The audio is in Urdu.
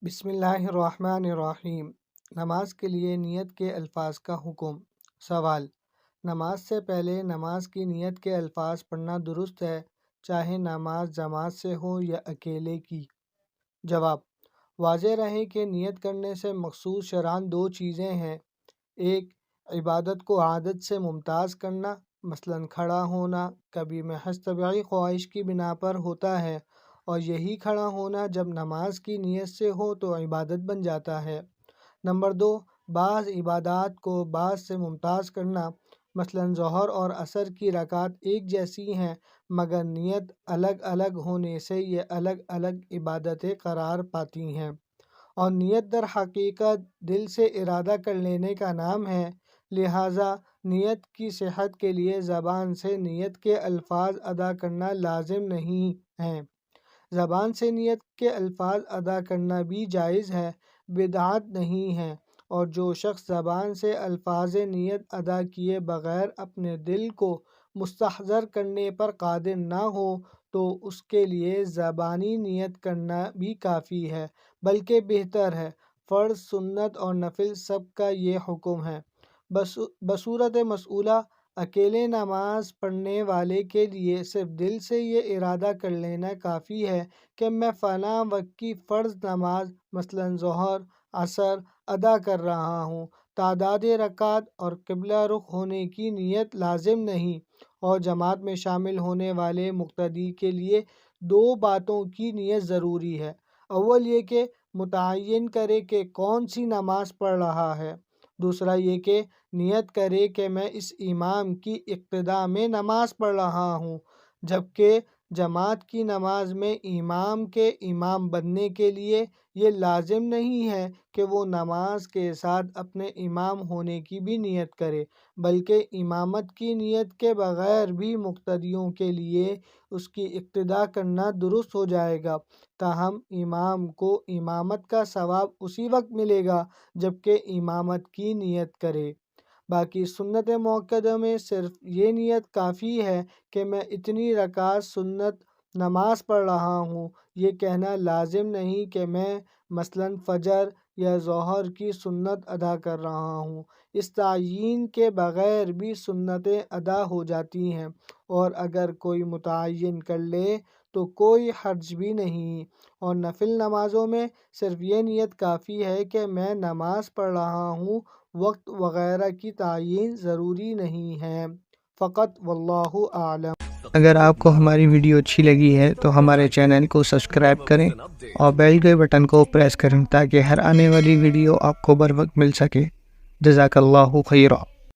بسم اللہ الرحمن الرحیم۔ نماز کے لیے نیت کے الفاظ کا حکم۔ سوال: نماز سے پہلے نماز کی نیت کے الفاظ پڑھنا درست ہے، چاہے نماز جماعت سے ہو یا اکیلے کی؟ جواب: واضح رہے کہ نیت کرنے سے مقصود شرعاً دو چیزیں ہیں۔ ایک، عبادت کو عادت سے ممتاز کرنا، مثلاً کھڑا ہونا کبھی محض طبعی خواہش کی بنا پر ہوتا ہے، اور یہی کھڑا ہونا جب نماز کی نیت سے ہو تو عبادت بن جاتا ہے۔ نمبر دو، بعض عبادات کو بعض سے ممتاز کرنا، مثلاً ظہر اور عصر کی رکعات ایک جیسی ہیں مگر نیت الگ الگ ہونے سے یہ الگ الگ عبادتیں قرار پاتی ہیں، اور نیت در حقیقت دل سے ارادہ کر لینے کا نام ہے۔ لہٰذا نیت کی صحت کے لیے زبان سے نیت کے الفاظ ادا کرنا لازم نہیں ہیں۔ زبان سے نیت کے الفاظ ادا کرنا بھی جائز ہے، بدعت نہیں ہے، اور جو شخص زبان سے الفاظ نیت ادا کیے بغیر اپنے دل کو مستحضر کرنے پر قادر نہ ہو تو اس کے لیے زبانی نیت کرنا بھی کافی ہے، بلکہ بہتر ہے۔ فرض، سنت اور نفل سب کا یہ حکم ہے۔ بصورت مسئولہ، اکیلے نماز پڑھنے والے کے لیے صرف دل سے یہ ارادہ کر لینا کافی ہے کہ میں فلاں وقت کی فرض نماز مثلاً ظہر، عصر ادا کر رہا ہوں۔ تعداد رکعات اور قبلہ رخ ہونے کی نیت لازم نہیں، اور جماعت میں شامل ہونے والے مقتدی کے لیے دو باتوں کی نیت ضروری ہے۔ اول یہ کہ متعین کرے کہ کون سی نماز پڑھ رہا ہے۔ دوسرا یہ کہ نیت کرے کہ میں اس امام کی اقتداء میں نماز پڑھ رہا ہوں، جبکہ جماعت کی نماز میں امام کے امام بننے کے لیے یہ لازم نہیں ہے کہ وہ نماز کے ساتھ اپنے امام ہونے کی بھی نیت کرے، بلکہ امامت کی نیت کے بغیر بھی مقتدیوں کے لیے اس کی اقتداء کرنا درست ہو جائے گا، تاہم امام کو امامت کا ثواب اسی وقت ملے گا جبکہ امامت کی نیت کرے۔ باقی سنت موقدہ میں صرف یہ نیت کافی ہے کہ میں اتنی رکعات سنت نماز پڑھ رہا ہوں۔ یہ کہنا لازم نہیں کہ میں مثلاً فجر یا ظہر کی سنت ادا کر رہا ہوں۔ اس تعیین کے بغیر بھی سنتیں ادا ہو جاتی ہیں، اور اگر کوئی متعین کر لے تو کوئی حرج بھی نہیں، اور نفل نمازوں میں صرف یہ نیت کافی ہے کہ میں نماز پڑھ رہا ہوں، وقت وغیرہ کی تعیین ضروری نہیں ہے۔ فقط واللہ اعلم۔ اگر آپ کو ہماری ویڈیو اچھی لگی ہے تو ہمارے چینل کو سبسکرائب کریں اور بیل کے بٹن کو پریس کریں تاکہ ہر آنے والی ویڈیو آپ کو بر وقت مل سکے۔ جزاک اللہ خیرہ۔